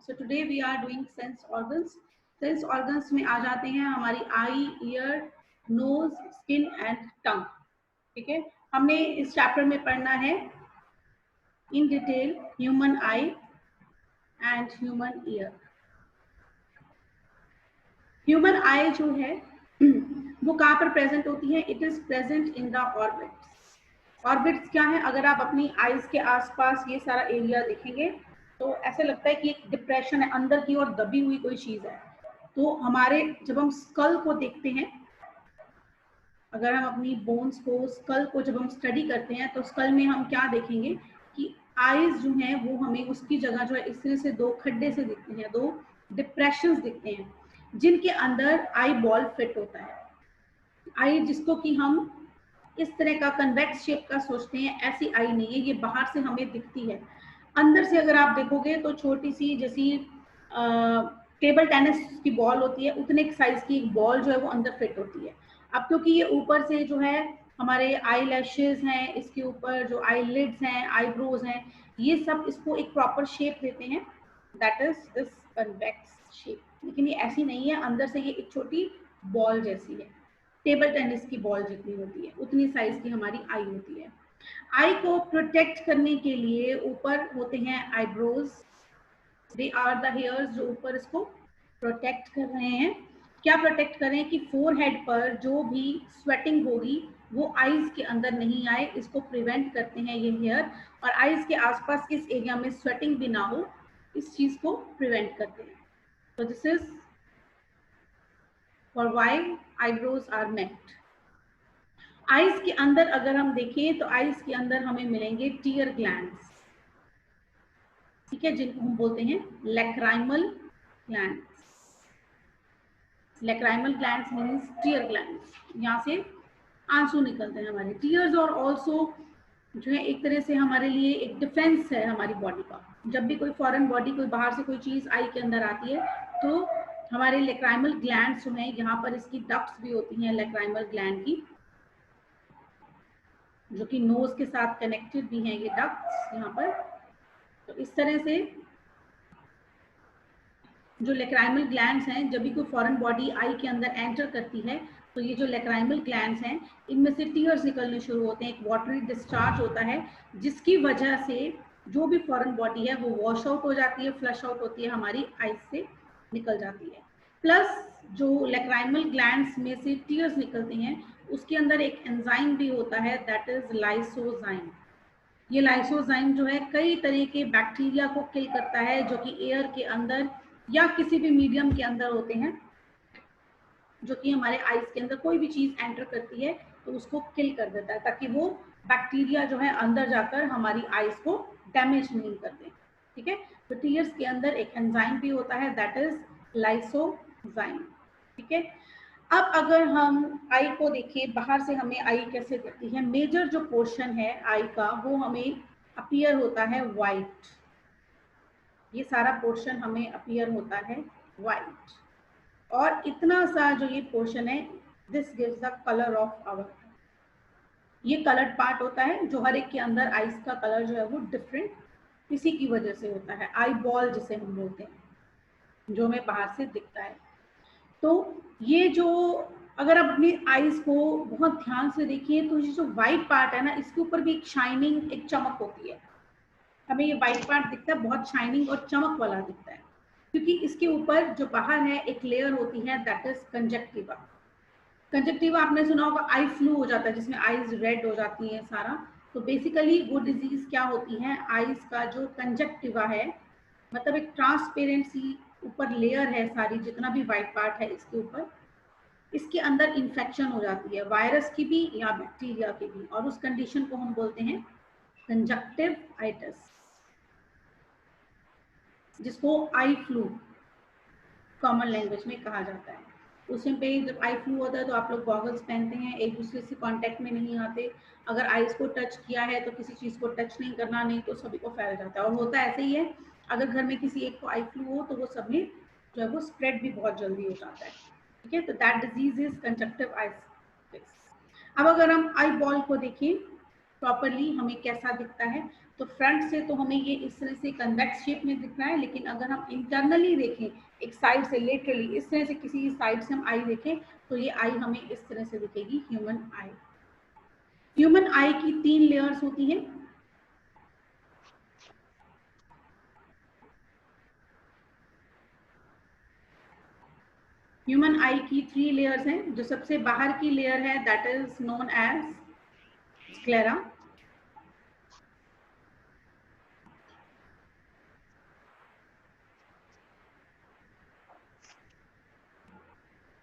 So today we are doing sense organs. Sense organs में आ जाते हैं हमारी eye, ear, nose, skin and tongue. ठीक है, हमने इस चैप्टर में पढ़ना है in detail human eye and human ear. Human eye जो है वो कहाँ पर प्रेजेंट होती है? It is present in the orbits. Orbits क्या है? अगर आप अपनी आईज के आसपास ये सारा एरिया देखेंगे तो ऐसा लगता है कि एक डिप्रेशन है, अंदर की ओर दबी हुई कोई चीज है। तो हमारे जब हम स्कल को देखते हैं, अगर हम अपनी बोन्स को, स्कल को जब हम स्टडी करते हैं तो स्कल में हम क्या देखेंगे कि आईज जो है वो हमें उसकी जगह जो है इस तरह से दो खड्डे से दिखते हैं, दो डिप्रेशंस दिखते हैं जिनके अंदर आई बॉल फिट होता है। आई जिसको कि हम इस तरह का कन्वेक्स शेप का सोचते हैं, ऐसी आई नहीं है, ये बाहर से हमें दिखती है। अंदर से अगर आप देखोगे तो छोटी सी जैसी टेबल टेनिस की बॉल होती है, उतने साइज की एक बॉल जो है वो अंदर फिट होती है। अब क्योंकि ये ऊपर से जो है हमारे आई लैशेज हैं, इसके ऊपर जो आई लिड्स हैं, आईब्रोज हैं, ये सब इसको एक प्रॉपर शेप देते हैं, that is this convex shape. लेकिन ये ऐसी नहीं है, अंदर से ये एक छोटी बॉल जैसी है, टेबल टेनिस की बॉल जितनी होती है उतनी साइज की हमारी आई होती है। आई को प्रोटेक्ट करने के लिए ऊपर होते हैं eyebrows, they are the hairs जो ऊपर इसको प्रोटेक्ट कर रहे हैं। क्या प्रोटेक्ट कर रहे हैं कि फोरहेड पर जो भी स्वेटिंग होगी वो आईज के अंदर नहीं आए, इसको प्रिवेंट करते हैं ये हेयर। और आईज के आसपास इस एरिया में स्वेटिंग भी ना हो, इस चीज को प्रिवेंट करते हैं। तो this is for why eyebrows are meant. Eyes के अंदर अगर हम देखें तो आईज के अंदर हमें मिलेंगे टीयर ग्लैंड्स, ठीक है, जिनको हम बोलते हैं lacrimal glands. Lacrimal glands means tear glands, यहाँ से आंसू निकलते हैं हमारे। टीयर्स और ऑल्सो जो है एक तरह से हमारे लिए एक डिफेंस है हमारी बॉडी का। जब भी कोई फॉरेन बॉडी, कोई बाहर से कोई चीज आई के अंदर आती है तो हमारे लैक्राइमल ग्लैंड्स जो है, यहाँ पर इसकी डक्ट्स भी होती हैं लैक्राइमल ग्लैंड की, जो कि नोज के साथ कनेक्टेड भी हैं ये डक्ट्स यहाँ पर। तो इस तरह से जो लैक्राइमल ग्लैंड्स हैं, जब भी कोई फॉरेन बॉडी आई के अंदर एंटर करती है तो ये जो लैक्राइमल ग्लैंड्स हैं इनमें से टीयर्स निकलने शुरू होते हैं, एक वाटरी डिस्चार्ज होता है जिसकी वजह से जो भी फॉरेन बॉडी है वो वॉश आउट हो जाती है, फ्लश आउट होती है, हमारी आईज से निकल जाती है। प्लस जो लैक्राइमल ग्लैंड्स में से टीयर्स निकलते हैं उसके अंदर एक एंजाइम भी होता है, दैट इज लाइसोजाइम। ये लाइसोजाइम जो है कई तरह के बैक्टीरिया को किल करता है जो कि एयर के अंदर या किसी भी मीडियम के अंदर होते हैं, जो कि हमारे आईज के अंदर कोई भी चीज एंटर करती है तो उसको किल कर देता है, ताकि वो बैक्टीरिया जो है अंदर जाकर हमारी आईज को डैमेज नहीं कर दे। ठीक है, तो टीयर्स के अंदर एक एंजाइम भी होता है, दैट इज लाइसोजाइम। ठीक है, अब अगर हम आई को देखें, बाहर से हमें आई कैसे दिखती है, मेजर जो पोर्शन है आई का वो हमें अपीयर होता है वाइट। ये सारा पोर्शन हमें अपीयर होता है वाइट, और इतना सा जो ये पोर्शन है, this gives the colour of our. ये कलर्ड पार्ट होता है जो हर एक के अंदर आईज का कलर जो है वो डिफरेंट इसी की वजह से होता है, आई बॉल जिसे हम बोलते हैं, जो हमें बाहर से दिखता है। तो ये जो, अगर आप अपनी आईज को बहुत ध्यान से देखिए तो ये जो व्हाइट पार्ट है ना, इसके ऊपर भी एक शाइनिंग, एक चमक होती है। हमें ये व्हाइट पार्ट दिखता है बहुत शाइनिंग और चमक वाला दिखता है, क्योंकि इसके ऊपर जो बाहर है एक लेयर होती है, दैट इज कंजक्टिवा। कंजक्टिवा आपने सुना होगा, आई फ्लू हो जाता है जिसमें आईज रेड हो जाती है सारा। तो बेसिकली वो डिजीज क्या होती है, आईज का जो कंजक्टिवा है, मतलब एक ट्रांसपेरेंट सी ऊपर लेयर है सारी, जितना भी व्हाइट पार्ट है इसके ऊपर, इसके अंदर इन्फेक्शन हो जाती है, वायरस की भी या बैक्टीरिया की भी, और उस कंडीशन को हम बोलते हैं कंजक्टिवाइटिस, जिसको आई फ्लू कॉमन लैंग्वेज में कहा जाता है। उस टाइम पे जब आई फ्लू होता है तो आप लोग गॉगल्स पहनते हैं, एक दूसरे से कांटेक्ट में नहीं आते, अगर आईज को टच किया है तो किसी चीज को टच नहीं करना, नहीं तो सभी को फैल जाता है। और होता ऐसे ही है, अगर घर में किसी एक को आई फ्लू हो तो वो सब में जो है वो स्प्रेड भी बहुत जल्दी हो जाता है। ठीक है, तो दैट डिजीज इज कंजक्टिवाइटिस। अब अगर हम आई बॉल को देखें प्रॉपरली हमें कैसा दिखता है, तो फ्रंट से तो हमें ये इस तरह से कन्वेक्स शेप में दिख रहा है, लेकिन अगर हम इंटरनली देखें एक साइड से लेटरली इस तरह से किसी साइड से हम आई देखें तो ये आई हमें इस तरह से दिखेगी ह्यूमन आई। ह्यूमन आई की 3 लेयर्स होती हैं। ह्यूमन आई की 3 लेयर्स हैं। जो सबसे बाहर की लेयर है that is known as sclera.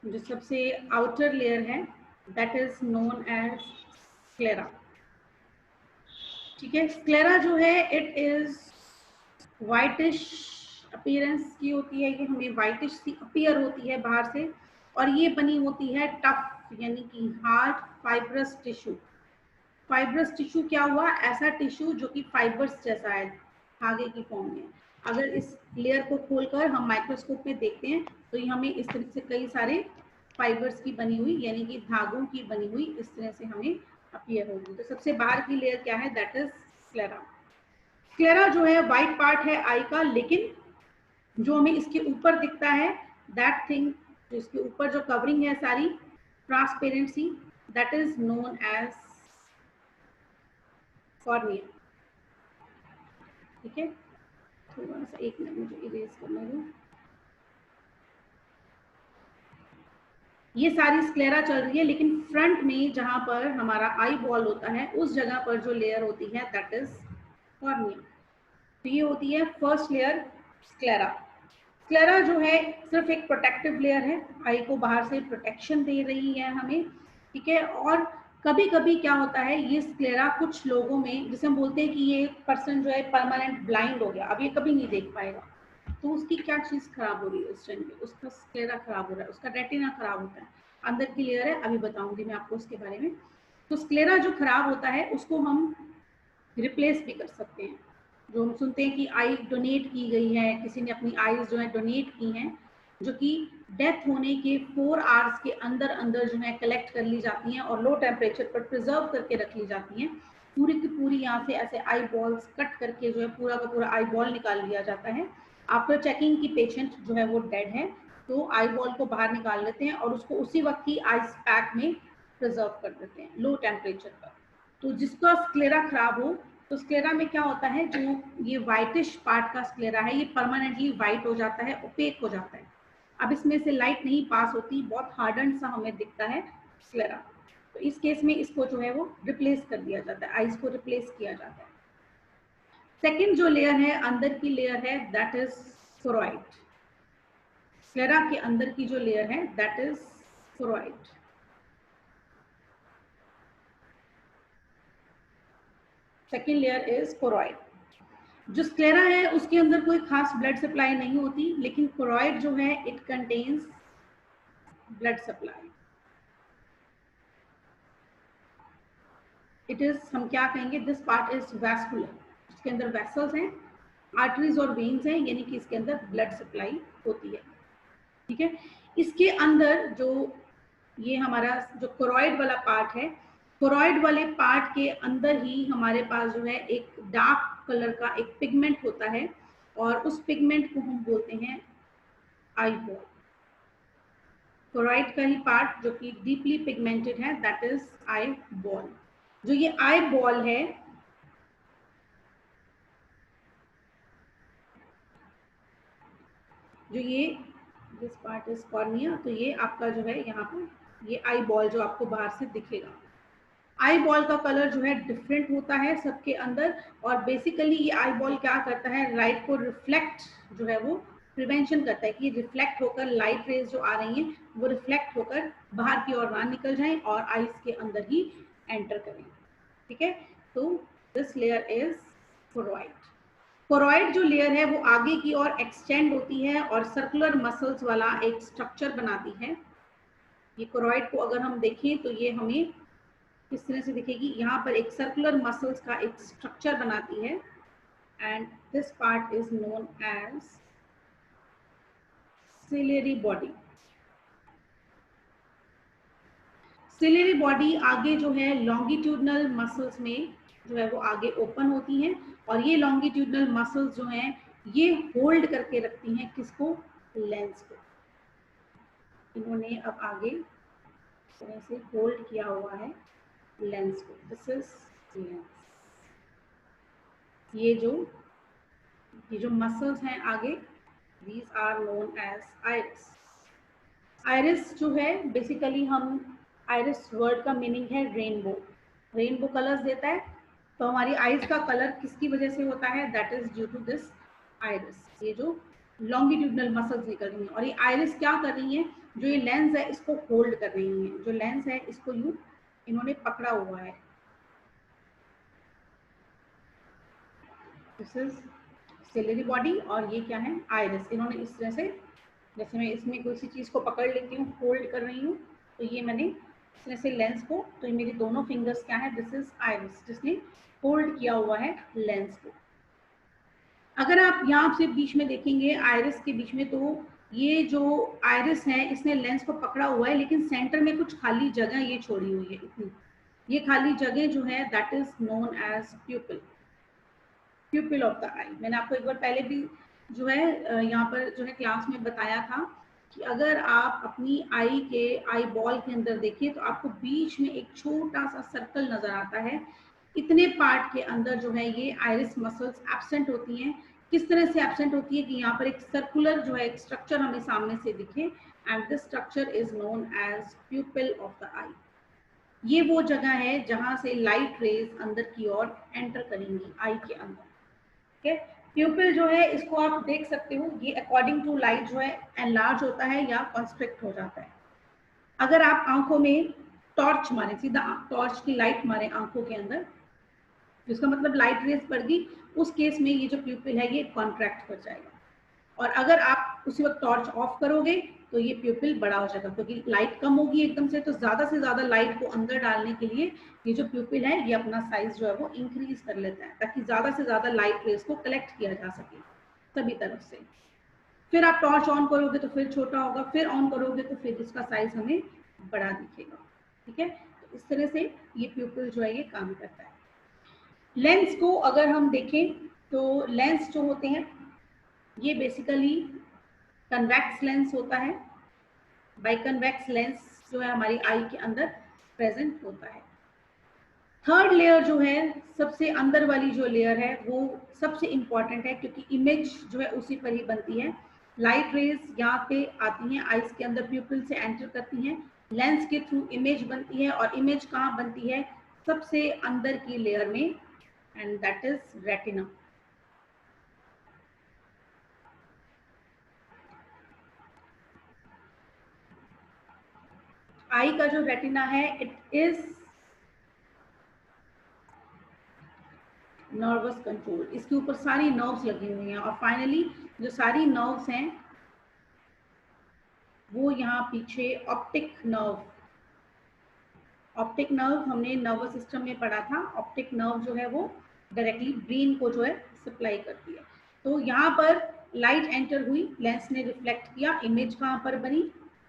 जो सबसे आउटर लेयर है that is known as sclera. ठीक है, स्क्लेरा जो है इट इज व्हाइटिश अपीयरेंस की होती है, ये हमें व्हाइटिश सी अपीयर होती है बाहर से, और ये बनी होती है टफ यानी कि hard fibrous tissue. Fibrous tissue क्या हुआ, ऐसा टिश्यू जो कि फाइबर्स जैसा है, धागे की फॉर्म में। अगर इस लेयर को खोलकर हम माइक्रोस्कोप में देखते हैं तो ये हमें इस तरह से कई सारे फाइबर्स की बनी हुई यानी कि धागों की बनी हुई इस तरह से हमें अपीयर होगी। तो सबसे बाहर की लेयर क्या है, दैट इज स्क्लेरा। स्क्लेरा जो है व्हाइट पार्ट है आई का, लेकिन जो हमें इसके ऊपर दिखता है दैट थिंग, जो इसके ऊपर जो कवरिंग है सारी transparency, that is known as cornea. ठीक है, थोड़ा सा एक मिनट मुझे इरेज करने दो। ये सारी स्क्लेरा चल रही है, लेकिन फ्रंट में जहां पर हमारा आई बॉल होता है उस जगह पर जो लेयर होती है दैट इज कॉर्निया। तो ये होती है फर्स्ट लेयर स्क्लेरा। स्क्लेरा जो है सिर्फ एक प्रोटेक्टिव लेयर है, आई को बाहर से प्रोटेक्शन दे रही है हमें। ठीक है, और कभी कभी क्या होता है ये स्क्लेरा कुछ लोगों में, जिसे हम बोलते हैं कि ये पर्सन जो है परमानेंट ब्लाइंड हो गया, अब ये कभी नहीं देख पाएगा, तो उसकी क्या चीज खराब हो रही है उस टाइम पे, उसका स्क्लेरा खराब हो रहा है, उसका रेटिना खराब होता है। अंदर की लेयर है, अभी बताऊंगी मैं आपको उसके बारे में। तो स्क्लेरा जो खराब होता है उसको हम रिप्लेस भी कर सकते हैं। जो हम सुनते हैं कि आई डोनेट की गई है, किसी ने अपनी आईज जो है डोनेट की हैं, जो कि डेथ होने के 4 आवर्स के अंदर अंदर जो है कलेक्ट कर ली जाती हैं और लो टेम्परेचर पर प्रिजर्व करके रख ली जाती हैं। पूरी की पूरी यहाँ से ऐसे आई बॉल्स कट करके जो है पूरा का पूरा आई बॉल निकाल लिया जाता है। आफ्टर चेकिंग की पेशेंट जो है वो डेड है, तो आई बॉल को बाहर निकाल लेते हैं और उसको उसी वक्त ही आइस पैक में प्रिजर्व कर देते हैं लो टेम्परेचर पर। तो जिसका स्क्लेरा खराब हो, तो स्क्लेरा में क्या होता है, जो ये व्हाइटिश पार्ट का स्क्लेरा है ये परमानेंटली व्हाइट हो जाता है, ओपेक हो जाता है। अब इसमें से लाइट नहीं पास होती, बहुत हार्डन सा हमें दिखता है स्क्लेरा। तो इस केस में इसको जो है वो रिप्लेस कर दिया जाता है, आइस को रिप्लेस किया जाता है। सेकेंड जो लेयर है अंदर की लेयर है दैट इज कोरोइड। स्क्लेरा के अंदर की जो लेयर है that is choroid. Second layer is choroid. जो स्क्लेरा है उसके अंदर कोई खास ब्लड सप्लाई नहीं होती, लेकिन कोरोइड जो है it contains blood supply. It is, हम क्या कहेंगे, दिस पार्ट इज वैस्कुलर। इसके अंदर वेसल्स हैं, आर्टरीज और वेन्स हैं, यानी कि इसके अंदर ब्लड सप्लाई होती है। ठीक है, इसके अंदर जो ये हमारा जो कोरोइड वाला पार्ट है, कोरोइड वाले पार्ट के अंदर ही हमारे पास जो है एक डार्क कलर का एक पिगमेंट होता है, और उस पिगमेंट को हम बोलते हैं आई बॉल। कोरोइड का ही पार्ट जो कि डीपली पिगमेंटेड है दैट इज आई बॉल। जो ये आई बॉल है, जो ये दिस पार्ट इज कॉर्निया, तो ये आपका जो है यहाँ पर ये आई बॉल जो आपको बाहर से दिखेगा। आई बॉल का कलर जो है डिफरेंट होता है सबके अंदर, और बेसिकली ये आई बॉल क्या करता है, लाइट को रिफ्लेक्ट जो है वो प्रिवेंशन करता है कि रिफ्लेक्ट होकर लाइट रेज जो आ रही हैं वो रिफ्लेक्ट होकर बाहर की ओर ना निकल जाएं और आइस के अंदर ही एंटर करें। ठीक है, तो this layer is choroid. Choroid जो लेयर है वो आगे की ओर एक्सटेंड होती है और सर्कुलर मसल्स वाला एक स्ट्रक्चर बनाती है। ये कोरोइड को अगर हम देखें तो ये हमें किस तरह से दिखेगी, यहाँ पर एक सर्कुलर मसल्स का एक स्ट्रक्चर बनाती है, and this part is known as ciliary body. Ciliary body आगे जो है लॉन्गिट्यूडनल मसल्स में जो है वो आगे ओपन होती हैं और ये लॉन्गिट्यूडनल मसल्स जो हैं ये होल्ड करके रखती हैं किसको, लेंस को। इन्होंने अब आगे इस तरह से होल्ड किया हुआ है लेंस को, दिस इज लेंस। ये जो मसल्स हैं आगे, these are known as iris। Iris जो है बेसिकली हम, आयरिस वर्ड का मीनिंग है रेनबो, रेनबो कलर्स देता है। तो हमारी आईज का कलर किसकी वजह से होता है, that is due to this iris. ये जो लॉन्गिट्यूडनल मसल्स निकल रही हैं और ये आयरिस क्या कर रही है, जो ये लेंस है इसको होल्ड कर रही है, जो लेंस है इसको इन्होंने पकड़ा हुआ है। दिस इज सिलेरी बॉडी और ये क्या है, आयरिस। इन्होंने इस तरह से, जैसे मैं इसमें कोई सी चीज को पकड़ लेती हूँ, होल्ड कर रही हूँ, तो ये मैंने इस तरह से लेंस को, तो ये मेरी दोनों फिंगर्स क्या है, दिस इज आयरिस, जिसने होल्ड किया हुआ है लेंस को। अगर आप यहाँ से बीच में देखेंगे आयरिस के बीच में, तो ये जो आयरिस है इसने लेंस को पकड़ा हुआ है, लेकिन सेंटर में कुछ खाली जगह ये छोड़ी हुई है इतनी। ये खाली जगह जो है that is known as pupil, pupil of the eye. मैंने आपको एक बार पहले भी जो है यहाँ पर जो है क्लास में बताया था कि अगर आप अपनी आई के आई बॉल के अंदर देखें तो आपको बीच में एक छोटा सा सर्कल नजर आता है। इतने पार्ट के अंदर जो है ये आइरिस मसल्स एब्सेंट होती हैं। किस तरह से एब्सेंट होती है कि यहाँ पर एक सर्कुलर जो है एक स्ट्रक्चर हमें सामने से दिखे, and this structure is known as pupil of the eye. ये वो जगह है जहां से लाइट रेज अंदर की ओर एंटर करेंगी आई के अंदर। ठीक है, प्यूपिल जो है इसको आप देख सकते हो, ये अकॉर्डिंग टू लाइट जो है एनलार्ज होता है या कॉन्स्ट्रिक्ट हो जाता है। अगर आप आंखों में टॉर्च मारे, सीधा टॉर्च की लाइट मारे आंखों के अंदर, जिसका मतलब लाइट रेज पड़ गई, उस केस में ये जो प्यूपिल है ये कॉन्ट्रैक्ट कर जाएगा। और अगर आप उसी वक्त टॉर्च ऑफ करोगे तो ये प्यूपिल बड़ा हो जाएगा, क्योंकि लाइट कम होगी एकदम से, तो ज्यादा से ज्यादा लाइट को अंदर डालने के लिए ये जो प्यूपिल है ये अपना साइज जो है वो इंक्रीज कर लेता है, ताकि ज्यादा से ज्यादा लाइट रेज को कलेक्ट किया जा सके सभी तरफ से। फिर आप टॉर्च ऑन करोगे तो फिर छोटा होगा, फिर ऑन करोगे तो फिर इसका साइज हमें बड़ा दिखेगा। ठीक है, तो इस तरह से ये प्यूपिल जो है ये काम करता है। लेंस को अगर हम देखें तो लेंस जो होते हैं ये बेसिकली कन्वेक्स लेंस होता है। बाइकन्वेक्स लेंस जो है हमारी आई के अंदर प्रेजेंट होता है। थर्ड लेयर जो है, सबसे अंदर वाली जो लेयर है वो सबसे इंपॉर्टेंट है, क्योंकि इमेज जो है उसी पर ही बनती है। लाइट रेज यहाँ पे आती हैं, आईज के अंदर प्यूपिल से एंटर करती हैं, लेंस के थ्रू इमेज बनती है, और इमेज कहाँ बनती है, सबसे अंदर की लेयर में, एंड दैट इज रेटिना। आई का जो रेटिना है इट इज नर्वस कंट्रोल, इसके ऊपर सारी नर्व्स लगी हुई हैं, और फाइनली जो सारी नर्व्स हैं वो यहाँ पीछे ऑप्टिक नर्व, ऑप्टिक नर्व हमने नर्वस सिस्टम में पढ़ा था। ऑप्टिक नर्व जो है वो डायरेक्टली ब्रेन को जो है सप्लाई करती है। तो यहाँ पर लाइट एंटर हुई, लेंस ने रिफ्लेक्ट किया, इमेज कहाँ पर बनी,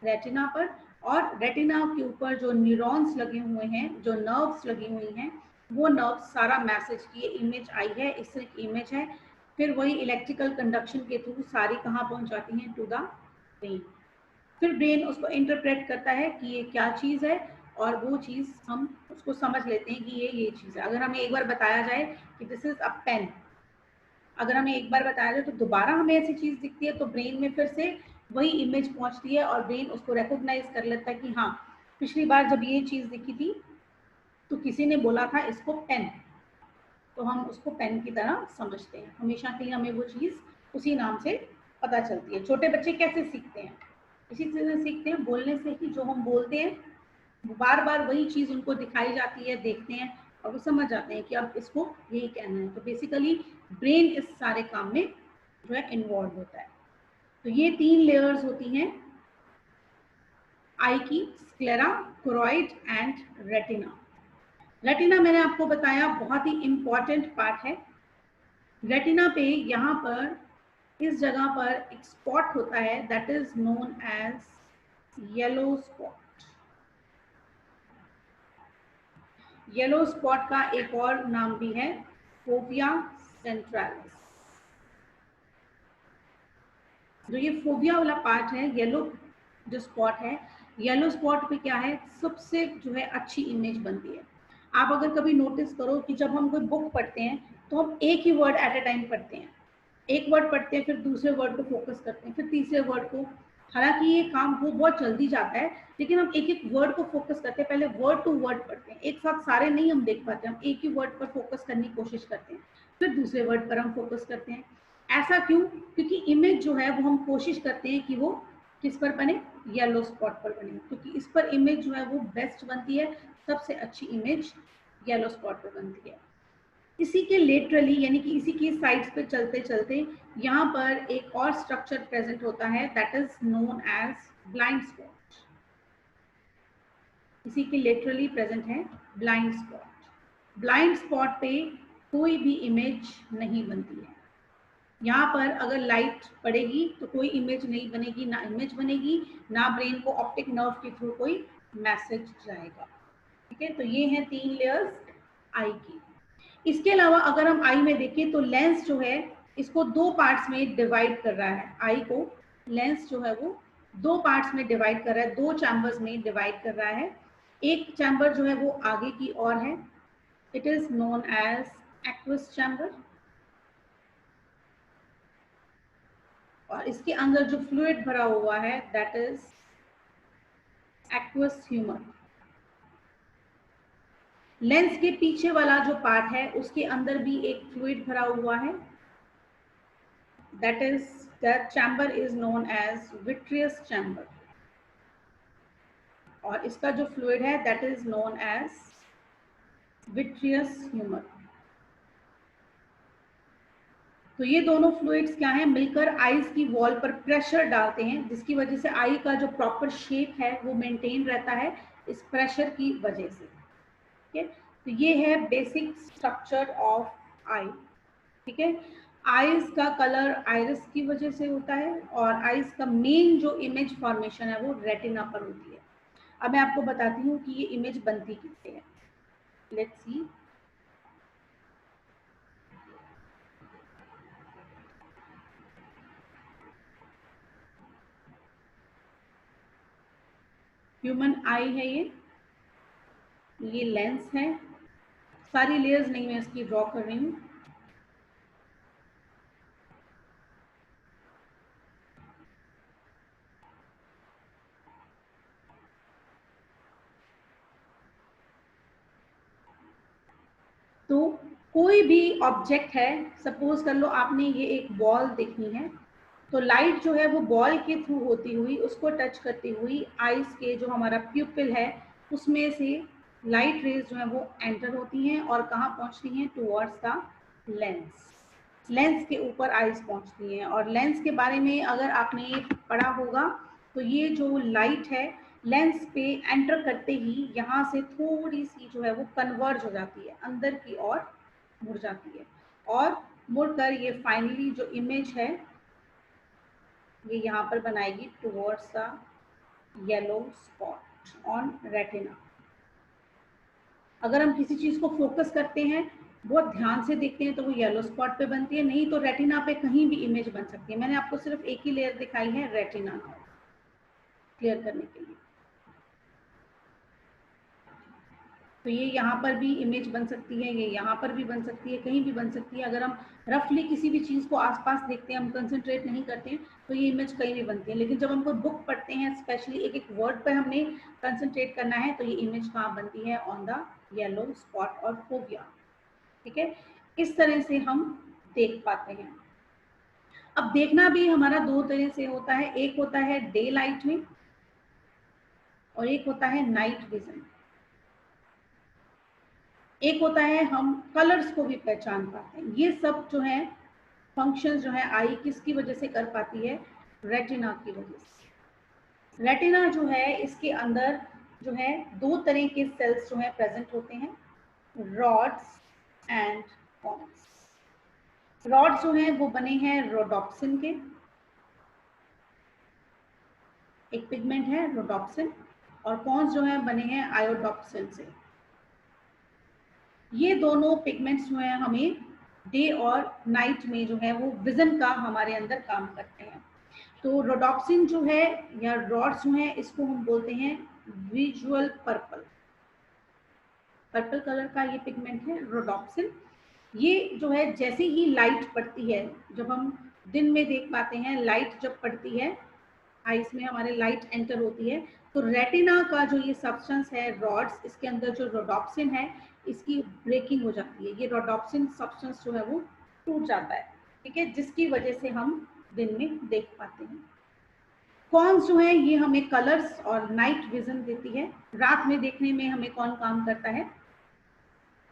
रेटिना पर, और रेटिना के ऊपर जो न्यूरॉन्स लगे हुए हैं, जो नर्व्स लगी हुई हैं, वो नर्व्स सारा मैसेज की इमेज आई है, इस तरह की इमेज है, फिर वही इलेक्ट्रिकल कंडक्शन के थ्रू सारी कहाँ पहुंच जाती हैं, टू द ब्रेन। फिर ब्रेन उसको इंटरप्रेट करता है कि ये क्या चीज़ है, और वो चीज़ हम उसको समझ लेते हैं कि ये चीज़ है। अगर हमें एक बार बताया जाए कि दिस इज अ पेन, अगर हमें एक बार बताया जाए तो दोबारा हमें ऐसी चीज़ दिखती है तो ब्रेन में फिर से वही इमेज पहुंचती है, और ब्रेन उसको रिकॉग्नाइज कर लेता है कि हाँ, पिछली बार जब ये चीज़ दिखी थी तो किसी ने बोला था इसको पेन, तो हम उसको पेन की तरह समझते हैं। हमेशा के लिए हमें वो चीज़ उसी नाम से पता चलती है। छोटे बच्चे कैसे सीखते हैं, इसी तरह सीखते हैं, बोलने से ही। जो हम बोलते हैं बार बार वही चीज़ उनको दिखाई जाती है, देखते हैं, और वो समझ जाते हैं कि अब इसको यही कहना है। तो बेसिकली ब्रेन इस सारे काम में जो है इन्वॉल्व होता है। तो ये 3 लेयर्स होती हैं आई की, sclera, choroid and retina. Retina मैंने आपको बताया बहुत ही इंपॉर्टेंट पार्ट है। रेटिना पे यहाँ पर इस जगह पर एक स्पॉट होता है that is known as yellow spot. Yellow spot का एक और नाम भी है फोबिया सेंट्रालिस। जो ये फोबिया वाला पार्ट है, येलो जो स्पॉट है, येलो स्पॉट पे क्या है, सबसे जो है अच्छी इमेज बनती है। आप अगर कभी नोटिस करो कि जब हम कोई बुक पढ़ते हैं तो हम एक ही वर्ड एट अ टाइम पढ़ते हैं, एक वर्ड पढ़ते हैं, फिर दूसरे वर्ड को फोकस करते हैं, फिर तीसरे वर्ड को। हालांकि ये काम वो बहुत जल्दी जाता है, लेकिन हम एक एक वर्ड को फोकस करते हैं, पहले वर्ड टू वर्ड पढ़ते हैं, एक साथ सारे नहीं हम देख पाते, हम एक ही वर्ड पर फोकस करने की कोशिश करते हैं, फिर दूसरे वर्ड पर हम फोकस करते हैं। ऐसा क्यों? क्योंकि इमेज जो है वो हम कोशिश करते हैं कि वो किस पर बने, येलो स्पॉट पर बने, क्योंकि इस पर इमेज जो है वो बेस्ट बनती है, सबसे अच्छी इमेज येलो स्पॉट पर बनती है। इसी के लेटरली यानी कि इसी की साइड्स पे चलते चलते यहाँ पर एक और स्ट्रक्चर प्रेजेंट होता है, that is known as blind spot. इसी के लेटरली प्रेजेंट है ब्लाइंड स्पॉट। ब्लाइंड स्पॉट पे कोई भी इमेज नहीं बनती है। यहाँ पर अगर लाइट पड़ेगी तो कोई इमेज नहीं बनेगी, ना इमेज बनेगी, ना ब्रेन को ऑप्टिक नर्व के थ्रू कोई मैसेज जाएगा। ठीक है, तो ये हैं 3 लेयर्स आई की। इसके अलावा अगर हम आई में देखें तो लेंस जो है इसको 2 पार्ट्स में डिवाइड कर रहा है। आई को लेंस जो है वो 2 पार्ट्स में डिवाइड कर रहा है, 2 चैम्बर्स में डिवाइड कर रहा है। एक चैम्बर जो है वो आगे की ओर है, it is known as aqueous chamber, और इसके अंदर जो फ्लूइड भरा हुआ है that is aqueous humour. Lens के पीछे वाला जो पार्ट है उसके अंदर भी एक फ्लूइड भरा हुआ है, that is that chamber is known as vitreous chamber, और इसका जो फ्लूइड है that is known as vitreous humour. तो ये दोनों फ्लूइड्स क्या हैं, मिलकर आईज की वॉल पर प्रेशर डालते हैं, जिसकी वजह से आई का जो प्रॉपर शेप है वो मेंटेन रहता है इस प्रेशर की वजह से। ठीक है, तो ये है बेसिक स्ट्रक्चर ऑफ आई। ठीक है, आईज का कलर आइरिस की वजह से होता है, और आईज का मेन जो इमेज फॉर्मेशन है वो रेटिना पर होती है। अब मैं आपको बताती हूँ कि ये इमेज बनती किससे है। Let's see. ह्यूमन आई है ये लेंस है, सारी लेयर्स नहीं मैं इसकी ड्रॉ कर रही हूँ। तो कोई भी ऑब्जेक्ट है, सपोज कर लो आपने ये एक बॉल देखनी है, तो लाइट जो है वो बॉल के थ्रू होती हुई उसको टच करती हुई आईज के जो हमारा प्यूपिल है उसमें से लाइट रेज जो है वो एंटर होती हैं और कहाँ पहुंचती हैं, टुवर्ड्स द लेंस। लेंस के ऊपर आईज पहुंचती हैं, और लेंस के बारे में अगर आपने ये पढ़ा होगा तो ये जो लाइट है लेंस पे एंटर करते ही यहाँ से थोड़ी सी जो है वो कन्वर्ज हो जाती है, अंदर की ओर मुड़ जाती है, और मुड़कर ये फाइनली जो इमेज है ये यहाँ पर बनाएगी towards the yellow spot on retina. अगर हम किसी चीज को फोकस करते हैं, बहुत ध्यान से देखते हैं, तो वो येलो स्पॉट पे बनती है, नहीं तो रेटिना पे कहीं भी इमेज बन सकती है। मैंने आपको सिर्फ एक ही लेयर दिखाई है रेटिना क्लियर करने के लिए। तो ये यहाँ पर भी इमेज बन सकती है, ये यहाँ पर भी बन सकती है, कहीं भी बन सकती है। अगर हम रफली किसी भी चीज़ को आसपास देखते हैं, हम कंसंट्रेट नहीं करते हैं, तो ये इमेज कहीं भी बनती है। लेकिन जब हम कोई बुक पढ़ते हैं, स्पेशली एक एक वर्ड पर हमने कंसंट्रेट करना है, तो ये इमेज कहाँ बनती है, ऑन द येलो स्पॉट और फोबिया। ठीक है, इस तरह से हम देख पाते हैं। अब देखना भी हमारा 2 तरह से होता है, एक होता है डे लाइट में और एक होता है नाइट विजन। एक होता है हम कलर्स को भी पहचान पाते हैं। ये सब जो है फंक्शंस जो है आई किसकी वजह से कर पाती है, रेटिना की वजह से। रेटिना जो है इसके अंदर जो है 2 तरह के सेल्स जो है प्रेजेंट होते हैं, रॉड्स एंड कॉन्स। रॉड्स जो हैं वो बने हैं रोडोप्सिन के, एक पिगमेंट है रोडोप्सिन, और कॉन्स जो है बने हैं आयोडोप्सिन से। ये दोनों पिगमेंट्स जो है हमें डे और नाइट में जो है वो विजन का हमारे अंदर काम करते हैं। तो रोडॉप्सिन जो है या रॉड्स जो है इसको हम बोलते हैं विजुअल पर्पल, पर्पल कलर का ये पिगमेंट है रोडॉप्सिन। ये जो है जैसे ही लाइट पड़ती है, जब हम दिन में देख पाते हैं, लाइट जब पड़ती है आइस में हमारे लाइट एंटर होती है, तो रेटिना का जो ये सब्सटेंस है रॉड्स, इसके अंदर जो रोडॉप्सिन है इसकी ब्रेकिंग हो जाती है। ये रोडॉप्सिन सब्सटेंस जो है वो टूट जाता है, ठीक है, जिसकी वजह से हम दिन में देख पाते हैं। कॉन्स जो है ये हमें कलर्स और नाइट विजन देती है। रात में देखने में हमें कौन काम करता है?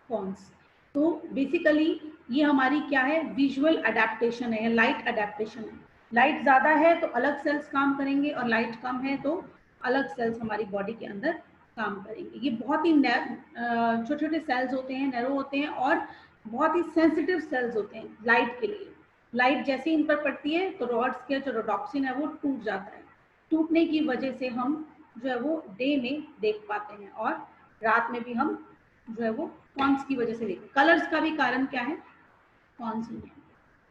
कॉन्स। तो बेसिकली ये हमारी क्या है? विजुअल अडेप्टेशन है या लाइट अडेप्टेशन है। लाइट ज्यादा है तो अलग सेल्स काम करेंगे और लाइट कम है तो अलग सेल्स हमारी बॉडी के अंदर काम करेंगे। ये बहुत ही छोटे छोटे सेल्स होते हैं, नैरो होते हैं और बहुत ही सेंसिटिव सेल्स होते हैं लाइट के लिए। लाइट जैसे इन पर पड़ती है तो रॉड्स के जो रोडॉप्सिन है वो टूट जाता है। टूटने की वजह से हम जो है वो डे में देख पाते हैं और रात में भी हम जो है वो कॉन्स की वजह से देखते हैं। कलर्स का भी कारण क्या है? कॉन्स ही है,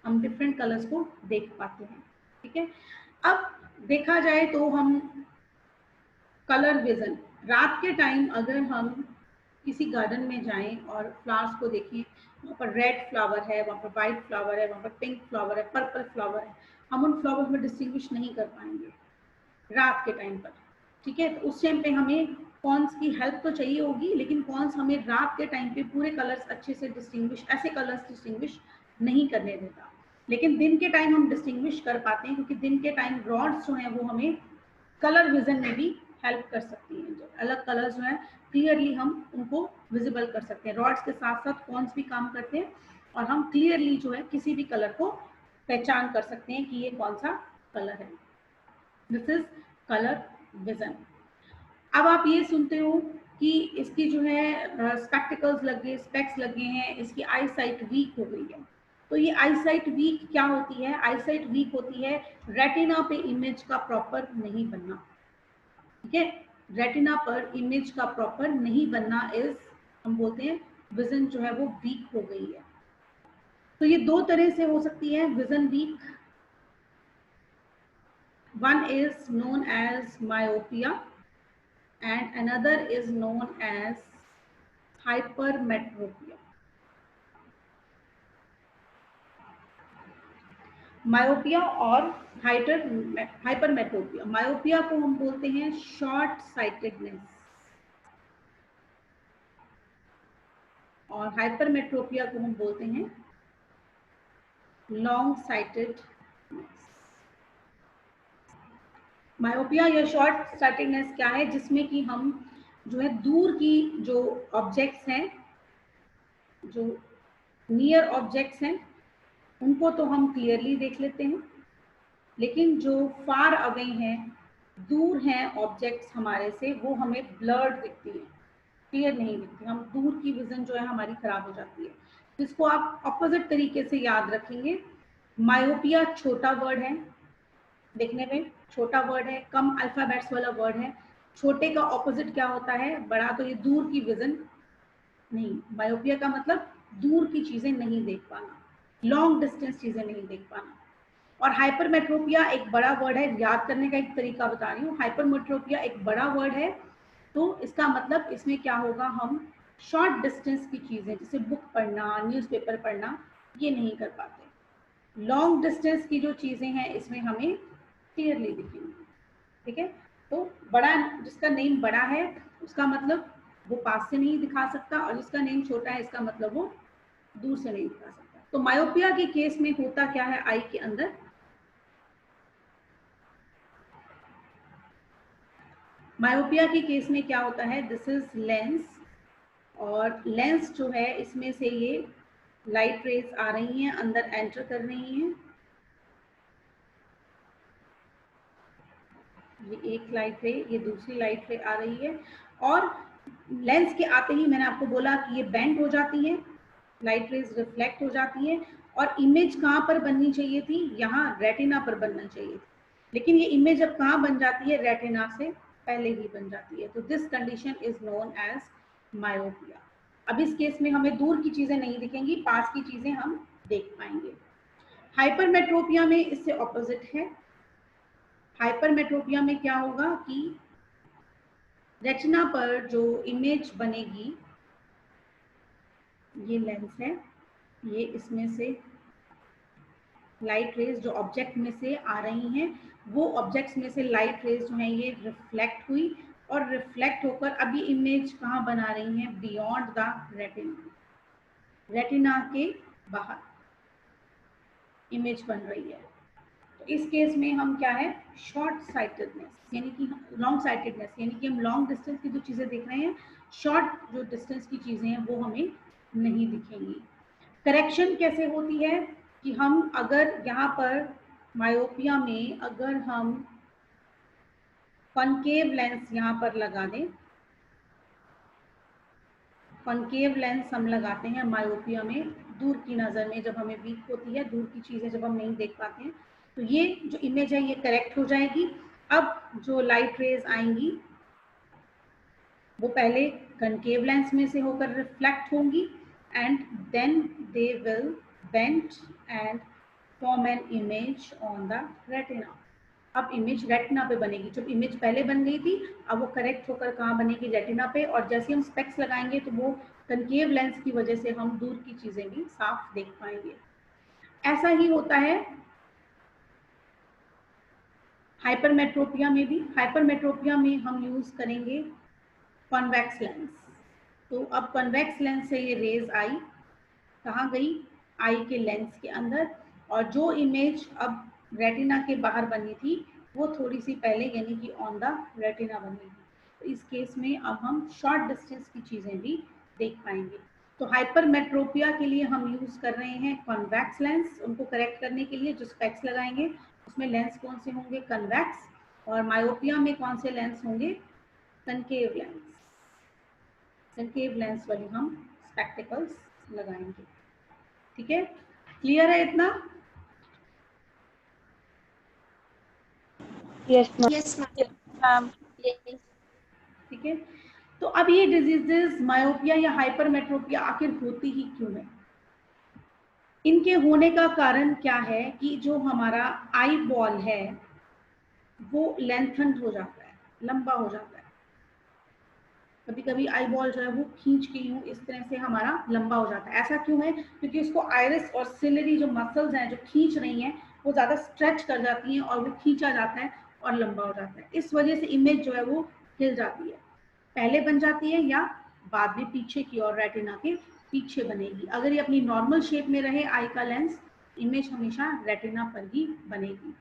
हम डिफरेंट कलर्स को देख पाते हैं, ठीक है। अब देखा जाए तो हम कलर विजन, रात के टाइम अगर हम किसी गार्डन में जाएं और फ्लावर्स को देखें, वहाँ पर रेड फ्लावर है, वहाँ पर वाइट फ्लावर है, वहाँ पर पिंक फ्लावर है, पर्पल फ्लावर है, हम उन फ्लावर्स में डिस्टिंग्विश नहीं कर पाएंगे रात के टाइम पर, ठीक है। तो उस टाइम पे हमें कॉन्स की हेल्प तो चाहिए होगी, लेकिन कॉन्स हमें रात के टाइम पे पूरे कलर्स अच्छे से डिस्टिंग्विश, ऐसे कलर्स डिस्टिंग्विश नहीं करने देता। लेकिन दिन के टाइम हम डिस्टिंग्विश कर पाते हैं, क्योंकि दिन के टाइम रॉड्स जो है वो हमें कलर विजन में भी हेल्प कर सकती हैं। जो अलग कलर्स जो है क्लियरली हम उनको विजिबल कर सकते हैं। रॉड्स के साथ साथ कॉन्स भी काम करते हैं और हम क्लियरली जो है किसी भी कलर को पहचान कर सकते हैं कि ये कौन सा कलर है। This is colour vision. अब आप ये सुनते हो कि इसकी जो है स्पेक्टिकल्स लगे, स्पेक्स लगे हैं, इसकी आई साइट वीक हो गई है। तो ये आई साइट वीक क्या होती है? आई साइट वीक होती है रेटिना पे इमेज का प्रॉपर नहीं बनना, ठीक है। रेटिना पर इमेज का प्रॉपर नहीं बनना इज, हम बोलते हैं विजन जो है वो वीक हो गई है। तो ये दो तरह से हो सकती है vision weak. One is known as myopia and another is known as hypermetropia. Myopia और हाइपरमेट्रोपिया। मायोपिया को हम बोलते हैं शॉर्ट साइटेडनेस और हाइपरमेट्रोपिया को हम बोलते हैं लॉन्ग साइटेडनेस। मायोपिया या शॉर्ट साइटेडनेस क्या है? जिसमें कि हम जो है दूर की जो ऑब्जेक्ट्स हैं, जो नियर ऑब्जेक्ट्स हैं, उनको तो हम क्लियरली देख लेते हैं, लेकिन जो फार अवे हैं, दूर हैं ऑब्जेक्ट्स हमारे से, वो हमें ब्लर्ड दिखती है, क्लियर नहीं दिखती। हम दूर की विजन जो है हमारी खराब हो जाती है। जिसको आप ऑपोजिट तरीके से याद रखेंगे, मायोपिया छोटा वर्ड है, देखने में छोटा वर्ड है, कम अल्फाबेट्स वाला वर्ड है। छोटे का ऑपोजिट क्या होता है? बड़ा। तो ये दूर की विजन नहीं, मायोपिया का मतलब दूर की चीजें नहीं देख पाना, लॉन्ग डिस्टेंस चीजें नहीं देख पाना। और हाइपरमेट्रोपिया एक बड़ा वर्ड है, याद करने का एक तरीका बता रही हूँ। हाइपरमेट्रोपिया एक बड़ा वर्ड है, तो इसका मतलब इसमें क्या होगा? हम शॉर्ट डिस्टेंस की चीजें जैसे बुक पढ़ना, न्यूज़पेपर पढ़ना, ये नहीं कर पाते। लॉन्ग डिस्टेंस की जो चीजें हैं इसमें हमें क्लियरली दिखेंगी, ठीक है। तो बड़ा, जिसका नेम बड़ा है उसका मतलब वो पास से नहीं दिखा सकता, और जिसका नेम छोटा है इसका मतलब वो दूर से नहीं दिखा सकता। तो मायोपिया के केस में होता क्या है आई के अंदर? मायोपिया के केस में क्या होता है? दिस इज लेंस, और लेंस जो है इसमें से ये लाइट रेज आ रही हैं, अंदर एंटर कर रही हैं। ये एक लाइट रे, ये दूसरी लाइट रे आ रही है, और लेंस के आते ही मैंने आपको बोला कि ये बेंड हो जाती है, लाइट रेज रिफ्लेक्ट हो जाती है, और इमेज कहाँ पर बननी चाहिए थी? यहाँ रेटिना पर बनना चाहिए थी, लेकिन ये इमेज अब कहाँ बन जाती है? रेटिना से पहले ही बन जाती है। तो this condition is known as myopia. अब इस केस में हमें दूर की चीजें नहीं दिखेंगी, पास की चीजें हम देख पाएंगे। हाइपरमेट्रोपिया में इससे ऑपोजिट है। हाइपरमेट्रोपिया में क्या होगा कि रेटिना पर जो इमेज बनेगी, ये लेंस है, ये इसमें से लाइट रेज जो ऑब्जेक्ट में से आ रही हैं, वो ऑब्जेक्ट्स में से लाइट रेज जो है ये रिफ्लेक्ट हुई और रिफ्लेक्ट होकर अब ये इमेज कहाँ बना रही हैं, बियॉन्ड द रेटिना, रेटिना के बाहर इमेज बन रही है। तो इस केस में हम क्या है, शॉर्ट साइटेडनेस यानी कि लॉन्ग साइटेडनेस, यानी कि हम लॉन्ग डिस्टेंस की जो चीजें देख रहे हैं, शॉर्ट जो डिस्टेंस की चीजें हैं वो हमें नहीं दिखेंगी। करेक्शन कैसे होती है कि हम अगर यहाँ पर मायोपिया में अगर हम कॉनकेव लेंस यहाँ पर लगा दें, कॉनकेव लेंस हम लगाते हैं मायोपिया में, दूर की नज़र में जब हमें वीक होती है, दूर की चीज़ें जब हम नहीं देख पाते हैं, तो ये जो इमेज है ये करेक्ट हो जाएगी। अब जो लाइट रेज आएंगी वो पहले कॉनकेव लेंस में से होकर रिफ्लेक्ट होंगी and then they will bend and form an image on the retina. अब इमेज रेटिना पे बनेगी। जब इमेज पहले बन गई थी, अब वो करेक्ट होकर कहाँ बनेगी, रेटिना पे। और जैसे हम स्पेक्स लगाएंगे तो वो कनकेव लेंस की वजह से हम दूर की चीजें भी साफ देख पाएंगे। ऐसा ही होता है हाइपरमेट्रोपिया में भी। हाइपरमेट्रोपिया में हम यूज करेंगे कॉन्वेक्स लेंस। तो अब कॉन्वेक्स लेंस से ये रेज आई, कहाँ गई, आई के लेंस के अंदर, और जो इमेज अब रेटिना के बाहर बनी थी वो थोड़ी सी पहले यानी कि ऑन द रेटिना बनेगी। तो इस केस में अब हम शॉर्ट डिस्टेंस की चीजें भी देख पाएंगे। तो हाइपरमेट्रोपिया के लिए हम यूज कर रहे हैं कॉन्वेक्स लेंस। उनको करेक्ट करने के लिए जो स्पेक्स लगाएंगे उसमें लेंस कौन से होंगे, कन्वेक्स। और मायोपिया में कौन से लेंस होंगे, कनकेव लेंस। कनकेव लेंस वाली हम स्पेक्टिकल्स लगाएंगे। ठीक है, क्लियर है इतना? Yes ma'am. ठीक है, तो अब ये डिजीजेस मायोपिया या हाइपरमेट्रोपिया आखिर होती ही क्यों है? इनके होने का कारण क्या है कि जो हमारा आई बॉल है वो लेंथन्ड हो जाता है, लंबा हो जाता है। कभी कभी आई बॉल जो है वो खींच के यूं इस तरह से हमारा लंबा हो जाता है। ऐसा क्यों है? क्योंकि उसको आइरिस और सिलरी जो मसल्स हैं जो खींच रही हैं वो ज्यादा स्ट्रेच कर जाती हैं और वो खींचा जाता है और लंबा हो जाता है। इस वजह से इमेज जो है वो हिल जाती है, पहले बन जाती है या बाद में पीछे की ओर रेटिना के पीछे बनेगी। अगर ये अपनी नॉर्मल शेप में रहे आई का लेंस, इमेज हमेशा रेटिना पर ही बनेगी।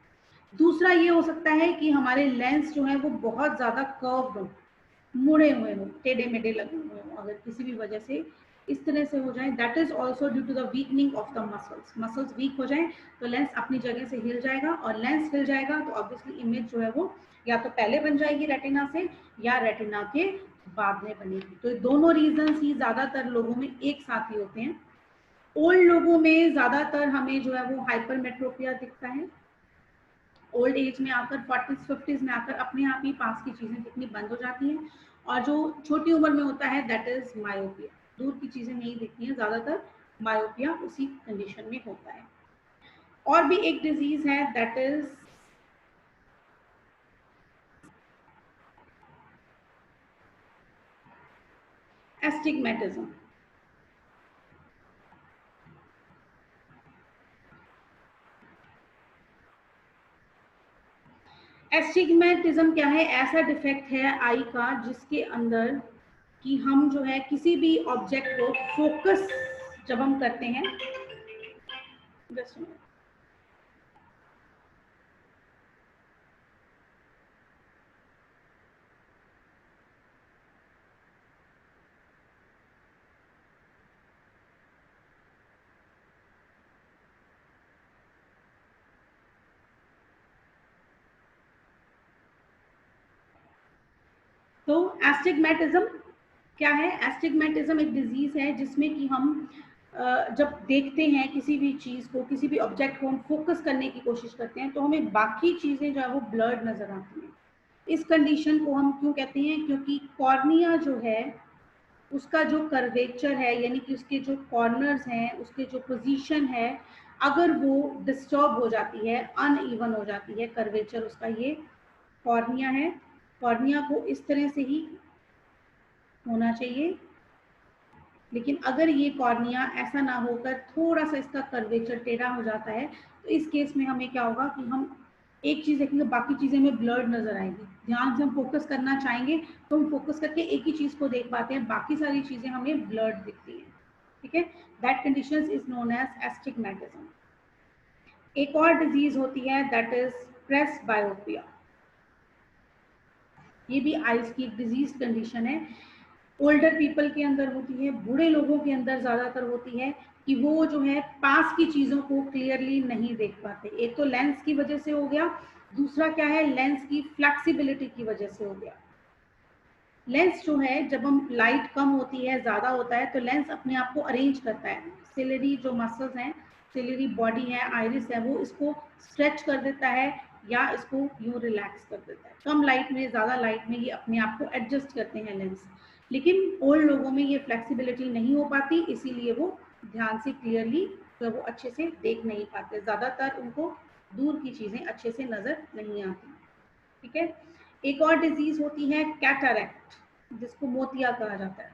दूसरा ये हो सकता है कि हमारे लेंस जो है वो बहुत ज्यादा कर्व्ड हो, मुड़े हुए हो, टेढ़े मेढ़े लगे हुए हो। अगर किसी भी वजह से इस तरह से हो जाए, that is also due to the weakening of the muscles. Muscles weak हो जाए तो लेंस अपनी जगह से हिल जाएगा, और लेंस हिल जाएगा तो ऑब्वियसली इमेज जो है वो या तो पहले बन जाएगी रेटिना से या रेटिना के बाद में बनेगी। तो दोनों रीजंस ही ज्यादातर लोगों में एक साथ ही होते हैं। ओल्ड लोगों में ज्यादातर हमें जो है वो हाइपरमेट्रोपिया दिखता है। ओल्ड एज में आकर 40s 50s में आकर अपने आप ही पास की चीजें दिखनी बंद हो जाती हैं। और जो छोटी उम्र में होता है दैट इज मायोपिया, दूर की चीजें नहीं दिखती हैं, ज्यादातर मायोपिया उसी कंडीशन में होता है। और भी एक डिजीज है दैट इज एस्टिग्मेटिज्म। एस्टिग्मेटिज्म क्या है? ऐसा डिफेक्ट है आई का जिसके अंदर कि हम जो है किसी भी ऑब्जेक्ट को फोकस जब हम करते हैं, जस्ट तो एस्टिग्मेटिज्म क्या है? एस्टिग्मेटिज्म एक डिजीज है जिसमें कि हम जब देखते हैं किसी भी चीज को, किसी भी ऑब्जेक्ट को हम फोकस करने की कोशिश करते हैं तो हमें बाकी चीजें जो है वो ब्लर्ड नजर आती हैं। इस कंडीशन को हम क्यों कहते हैं? क्योंकि कॉर्निया जो है उसका जो कर्वेचर है, यानी कि उसके जो कॉर्नर्स हैं, उसके जो पोजीशन है, अगर वो डिस्टर्ब हो जाती है, अनइवन हो जाती है कर्वेचर उसका, ये कॉर्निया है, कॉर्निया को इस तरह से ही होना चाहिए। लेकिन अगर ये कॉर्निया ऐसा ना होकर थोड़ा सा इसका कर्वेचर टेढ़ा हो जाता है, तो इस केस में हमें क्या होगा कि हम एक चीज देखेंगे, बाकी चीजें में ब्लर्ड नजर आएगी। ध्यान से हम फोकस करना चाहेंगे तो हम फोकस करके एक ही चीज को देख पाते हैं, बाकी सारी चीजें हमें ब्लर्ड दिखती हैं। ठीक है, that condition is known as astigmatism. एक और डिजीज होती है दैट इज प्रेसबायोपिया। ये भी आइज की डिजीज कंडीशन है। ओल्डर पीपल के अंदर होती है, बूढ़े लोगों के अंदर ज्यादातर होती है कि वो जो है पास की चीजों को क्लियरली नहीं देख पाते। एक तो लेंस की वजह से हो गया, दूसरा क्या है, लेंस की फ्लेक्सिबिलिटी की वजह से हो गया। लेंस जो है, जब हम लाइट कम होती है, ज्यादा होता है, तो लेंस अपने आप को अरेंज करता है। सिलेरी जो मसल्स हैं, सिलेरी बॉडी है, आइरिस है, वो इसको स्ट्रेच कर देता है या इसको यूं रिलैक्स कर देता है। कम लाइट में, ज्यादा लाइट में ये अपने आप को एडजस्ट करते हैं लेंस। लेकिन ओल्ड लोगों में ये फ्लेक्सिबिलिटी नहीं हो पाती, इसीलिए वो ध्यान से क्लियरली तो वो अच्छे से देख नहीं पाते, ज्यादातर उनको दूर की चीजें अच्छे से नजर नहीं आती। ठीक है, एक और डिजीज होती है कैटरैक्ट, जिसको मोतिया कहा जाता है।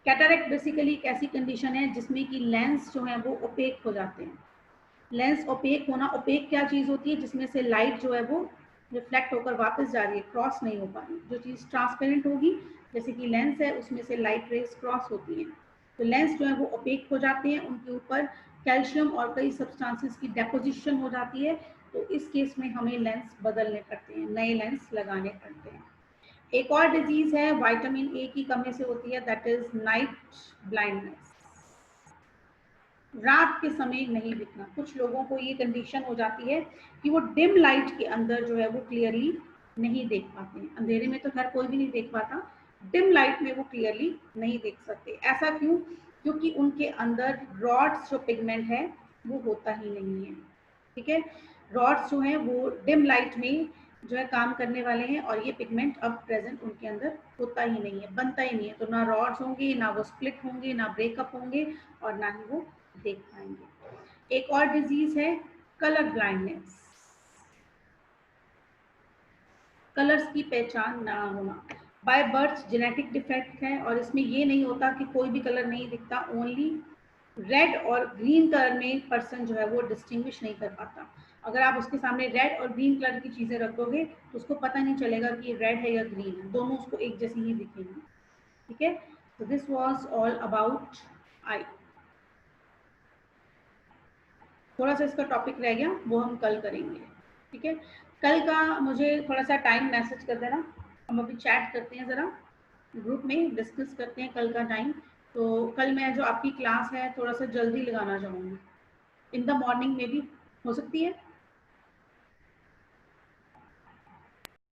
कैटरैक्ट बेसिकली एक ऐसी कंडीशन है जिसमें कि लेंस जो है वो ओपेक हो जाते हैं। लेंस ओपेक होना, ओपेक क्या चीज होती है, जिसमें से लाइट जो है वो रिफ्लेक्ट होकर वापस जा रही है, क्रॉस नहीं हो पा रही। जो चीज ट्रांसपेरेंट होगी, जैसे कि लेंस है, उसमें से लाइट रेज क्रॉस होती है, तो लेंस जो है वो ओपेक हो जाते हैं, उनके ऊपर कैल्शियम और कई सब्सटेंसेस की डेपोजिशन हो जाती है। तो इस केस में हमें लेंस बदलने पड़ते हैं, नए लेंस लगाने पड़ते हैं। एक और डिजीज है विटामिन ए की कमी से होती है, दैट इज नाइट ब्लाइंडनेस। रात के समय नहीं दिखना। कुछ लोगों को ये कंडीशन हो जाती है कि वो डिम लाइट के अंदर जो है वो क्लियरली नहीं देख पाते हैं। अंधेरे में तो खैर कोई भी नहीं देख पाता, डिम लाइट में वो क्लियरली नहीं देख सकते। ऐसा क्यों? क्योंकि उनके अंदर रॉड्स जो पिगमेंट है वो होता ही नहीं है। ठीक है, रॉड्स जो है वो डिम लाइट में जो है काम करने वाले हैं, और ये पिगमेंट अब प्रेजेंट उनके अंदर होता ही नहीं है, बनता ही नहीं है। तो ना रॉड्स होंगे, ना वो स्प्लिट होंगे, ना ब्रेकअप होंगे, और ना ही वो देख पाएंगे। एक और डिजीज है कलर ब्लाइंडनेस, कलर्स की पहचान ना होना। बाय बर्थ जेनेटिक डिफेक्ट है, और इसमें ये नहीं होता कि कोई भी कलर नहीं दिखता, ओनली रेड और ग्रीन कलर में पर्सन जो है वो डिस्टिंग्विश नहीं कर पाता। अगर आप उसके सामने रेड और ग्रीन कलर की चीजें रख दोगे तो उसको पता नहीं चलेगा कि ये रेड है या ग्रीन है, दोनों उसको एक जैसी ही दिखेंगी। ठीक है, तो this was all about I. थोड़ा सा इसका टॉपिक रह गया, वो हम कल करेंगे। ठीक है, कल का मुझे थोड़ा सा टाइम मैसेज कर देना, हम अभी चैट करते हैं, ज़रा ग्रुप में डिस्कस करते हैं कल का टाइम। तो कल मैं जो आपकी क्लास है थोड़ा सा जल्दी लगाना चाहूँगी, इन द मॉर्निंग में भी हो सकती है।